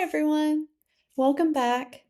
everyone. Welcome back.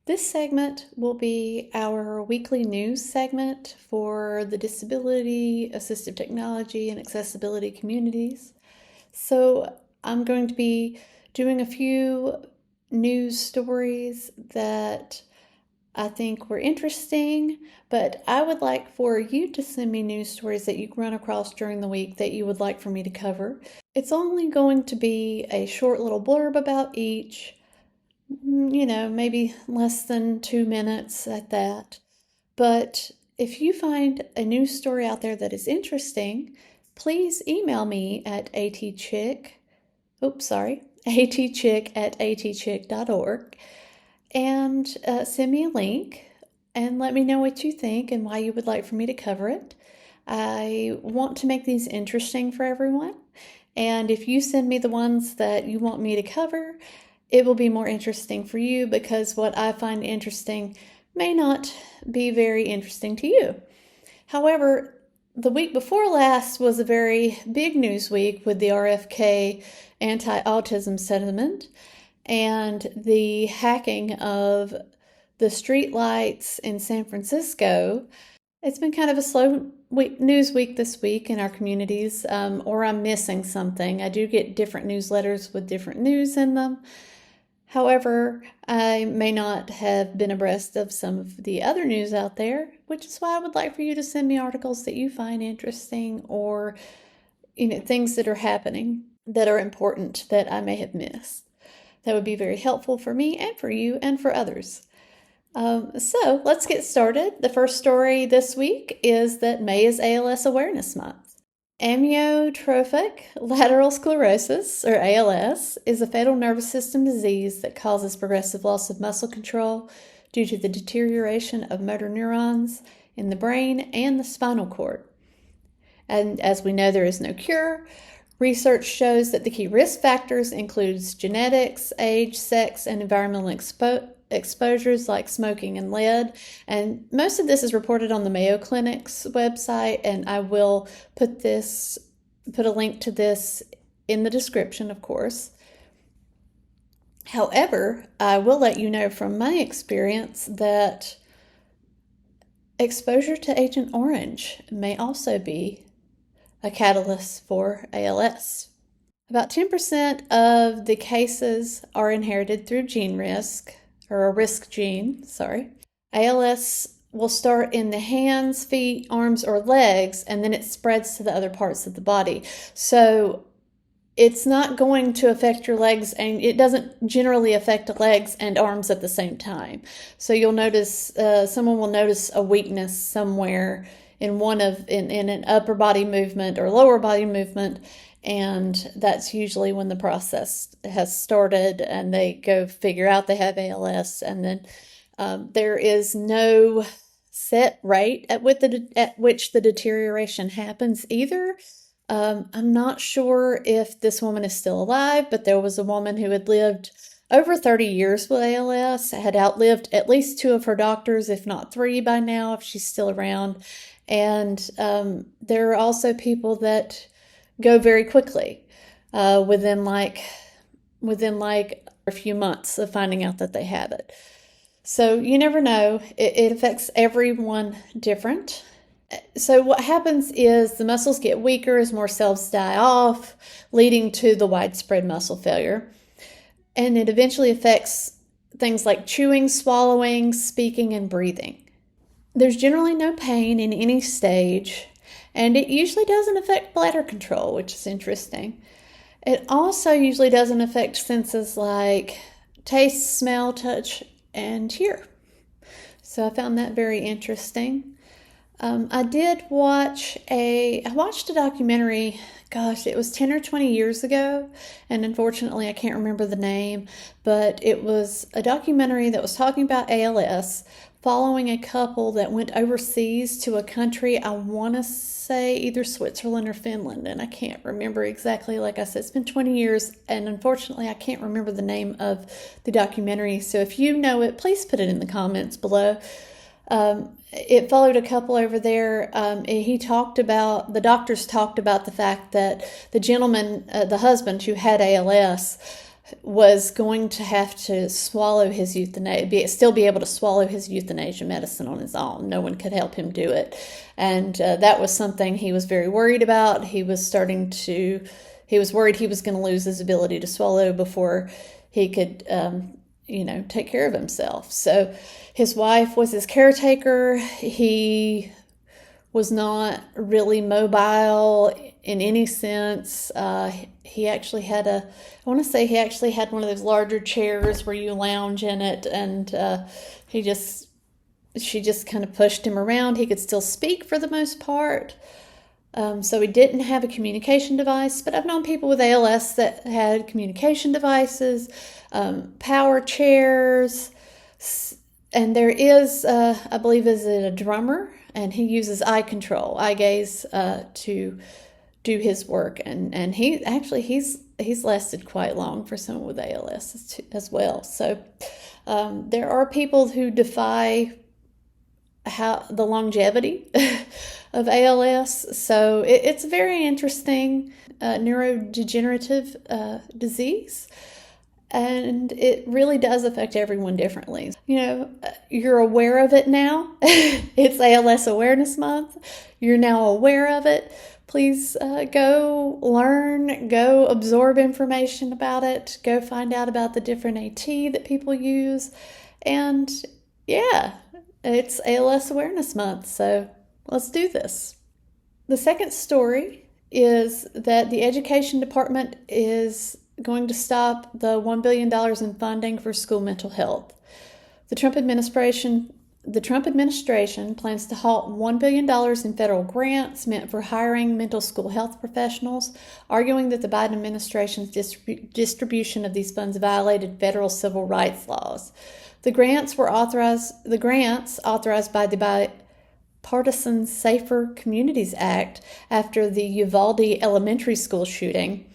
This segment will be our weekly news segment for the disability, assistive technology, and accessibility communities. So I'm going to be doing a few news stories that I think were interesting, but I would like for you to send me news stories that you run across during the week that you would like for me to cover. It's only going to be a short little blurb about each, maybe less than 2 minutes at that. But if you find a news story out there that is interesting, please email me at atchick at atchick.org and send me a link and let me know what you think and why you would like for me to cover it. I want to make these interesting for everyone. And if you send me the ones that you want me to cover, it will be more interesting for you because what I find interesting may not be very interesting to you. However, the week before last was a very big news week with the RFK anti-autism sentiment and the hacking of the street lights in San Francisco. It's been kind of a slow news week this week in our communities, or I'm missing something. I do get different newsletters with different news in them. However, I may not have been abreast of some of the other news out there, which is why I would like for you to send me articles that you find interesting or things that are happening that are important that I may have missed. That would be very helpful for me and for you and for others. So let's get started. The first story this week is that May is ALS Awareness Month. Amyotrophic lateral sclerosis, or ALS, is a fatal nervous system disease that causes progressive loss of muscle control due to the deterioration of motor neurons in the brain and the spinal cord. And as we know, there is no cure. Research shows that the key risk factors includes genetics, age, sex, and environmental exposures like smoking and lead. And most of this is reported on the Mayo Clinic's website, and I will put a link to this in the description, of course. However, I will let you know from my experience that exposure to Agent Orange may also be a catalyst for ALS. About 10% of the cases are inherited through gene risk, or a risk gene, ALS will start in the hands, feet, arms, or legs, and then it spreads to the other parts of the body. So it's not going to affect your legs, and it doesn't generally affect the legs and arms at the same time. So you'll notice, someone will notice a weakness somewhere in an upper body movement or lower body movement, and that's usually when the process has started and they go figure out they have ALS. And then there is no set rate at which the deterioration happens either. I'm not sure if this woman is still alive, but there was a woman who had lived over 30 years with ALS, had outlived at least 2 of her doctors, if not 3 by now, if she's still around. And there are also people that go very quickly within a few months of finding out that they have it. So you never know. It affects everyone different. So what happens is the muscles get weaker as more cells die off, leading to the widespread muscle failure. And it eventually affects things like chewing, swallowing, speaking, and breathing. There's generally no pain in any stage, and it usually doesn't affect bladder control, which is interesting. It also usually doesn't affect senses like taste, smell, touch, and hear. So I found that very interesting. I watched a documentary, it was 10 or 20 years ago, and unfortunately I can't remember the name, but it was a documentary that was talking about ALS, following a couple that went overseas to a country, I want to say either Switzerland or Finland, and I can't remember exactly. Like I said, it's been 20 years, and unfortunately I can't remember the name of the documentary, so if you know it, please put it in the comments below. It followed a couple over there. The doctors talked about the fact that the gentleman, the husband who had ALS, was going to have to swallow his euthanasia, still be able to swallow his euthanasia medicine on his own. No one could help him do it. And that was something he was very worried about. He was worried he was going to lose his ability to swallow before he could, take care of himself. So his wife was his caretaker. He was not really mobile in any sense. He actually had one of those larger chairs where you lounge in it, and she just kind of pushed him around. He could still speak for the most part. So he didn't have a communication device, but I've known people with ALS that had communication devices, power chairs, and there is, I believe, is it a drummer, and he uses eye gaze, to do his work, and he's lasted quite long for someone with ALS as well. So there are people who defy the longevity of ALS. So it's a very interesting neurodegenerative disease. And it really does affect everyone differently. You're aware of it now. It's ALS Awareness Month. You're now aware of it. Please go learn, go absorb information about it, go find out about the different AT that people use. And yeah, it's ALS Awareness Month, so let's do this. The second story is that the Education Department is going to stop the $1 billion in funding for school mental health. The Trump administration plans to halt $1 billion in federal grants meant for hiring mental school health professionals, arguing that the Biden administration's distribution of these funds violated federal civil rights laws. The grants authorized by the Bipartisan Safer Communities Act after the Uvalde Elementary School shooting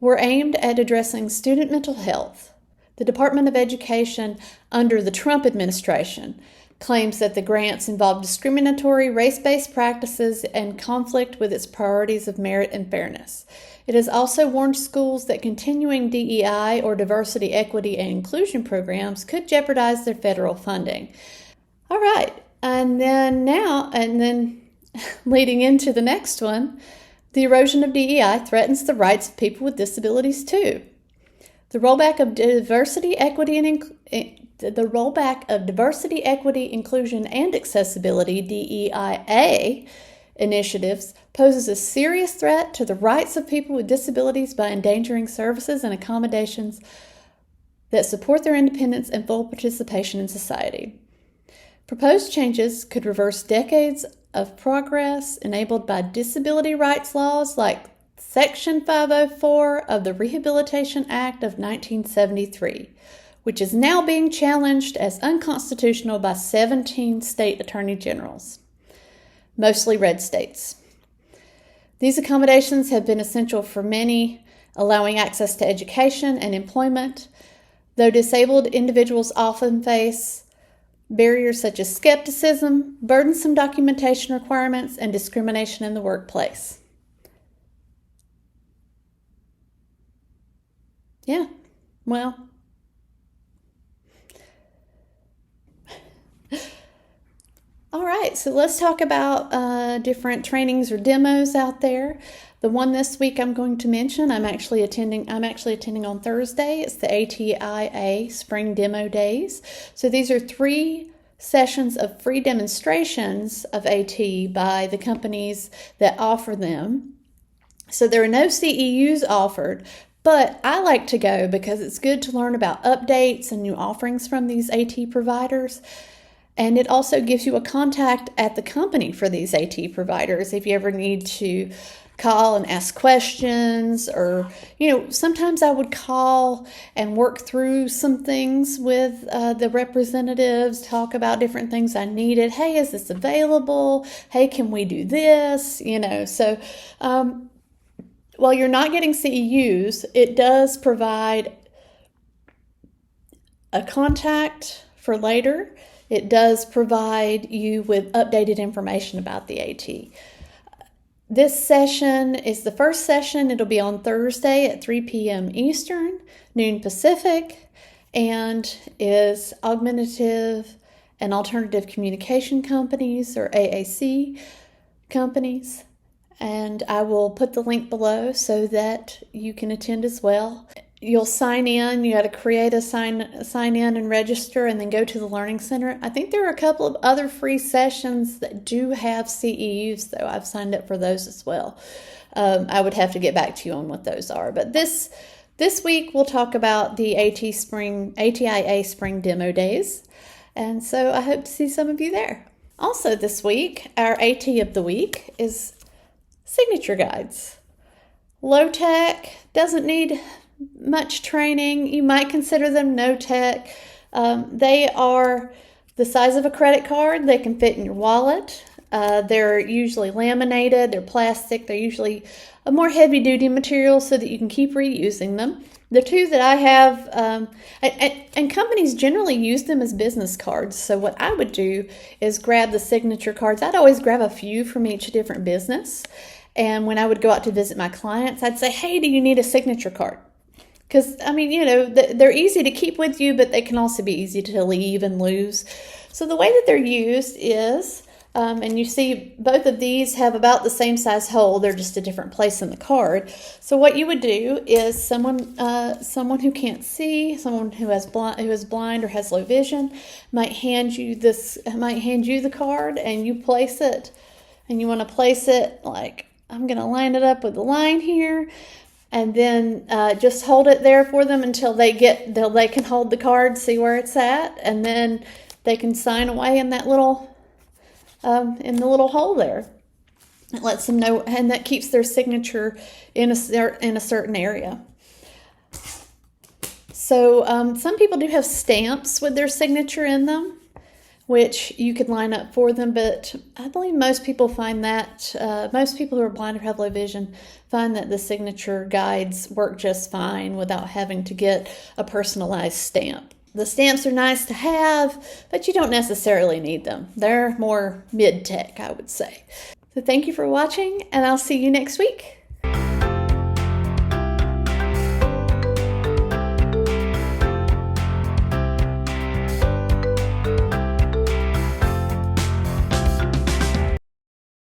were aimed at addressing student mental health. The Department of Education under the Trump administration claims that the grants involve discriminatory race-based practices and conflict with its priorities of merit and fairness. It has also warned schools that continuing DEI or diversity, equity, and inclusion programs could jeopardize their federal funding. All right, and then leading into the next one, the erosion of DEI threatens the rights of people with disabilities too. The rollback of diversity, equity, inclusion, and accessibility (DEIA) initiatives poses a serious threat to the rights of people with disabilities by endangering services and accommodations that support their independence and full participation in society. Proposed changes could reverse decades of progress enabled by disability rights laws like Section 504 of the Rehabilitation Act of 1973, which is now being challenged as unconstitutional by 17 state attorney generals, mostly red states. These accommodations have been essential for many, allowing access to education and employment, though disabled individuals often face barriers such as skepticism, burdensome documentation requirements, and discrimination in the workplace. Yeah, well, all right, so let's talk about different trainings or demos out there. The one this week I'm going to mention, I'm actually attending on Thursday. It's the ATIA Spring Demo Days. So these are 3 sessions of free demonstrations of AT by the companies that offer them. So there are no CEUs offered, but I like to go because it's good to learn about updates and new offerings from these AT providers. And it also gives you a contact at the company for these AT providers if you ever need to call and ask questions, or, sometimes I would call and work through some things with the representatives, talk about different things I needed. Hey, is this available? Hey, can we do this? So while you're not getting CEUs, it does provide a contact for later. It does provide you with updated information about the AT. This session is the first session. It'll be on Thursday at 3 p.m. Eastern, noon Pacific, and is augmentative and alternative communication companies, or AAC companies. And I will put the link below so that you can attend as well. You'll sign in. You got to create a sign in and register, and then go to the Learning Center. I think there are a couple of other free sessions that do have CEUs, though. I've signed up for those as well. I would have to get back to you on what those are. But this week we'll talk about the ATIA Spring Demo Days, and so I hope to see some of you there. Also this week, our AT of the week is signature guides. Low tech, doesn't need much training. You might consider them no tech. They are the size of a credit card. They can fit in your wallet. They're usually laminated. They're plastic. They're usually a more heavy duty material so that you can keep reusing them. The two that I have, and companies generally use them as business cards. So what I would do is grab the signature cards. I'd always grab a few from each different business. And when I would go out to visit my clients, I'd say, hey, do you need a signature card? Because, I mean, you know, they're easy to keep with you, but they can also be easy to leave and lose. So the way that they're used is, and you see both of these have about the same size hole. They're just a different place in the card. So what you would do is someone who can't see, someone who is blind or has low vision, might hand you the card, and you place it, and you want to place it like, I'm going to line it up with the line here. And then just hold it there for them until they can hold the card, see where it's at, and then they can sign away in that little in the little hole there. It lets them know, and that keeps their signature in a certain area. So some people do have stamps with their signature in them, which you could line up for them, but I believe most people find that, most people who are blind or have low vision find that the signature guides work just fine without having to get a personalized stamp. The stamps are nice to have, but you don't necessarily need them. They're more mid-tech, I would say. So thank you for watching, and I'll see you next week.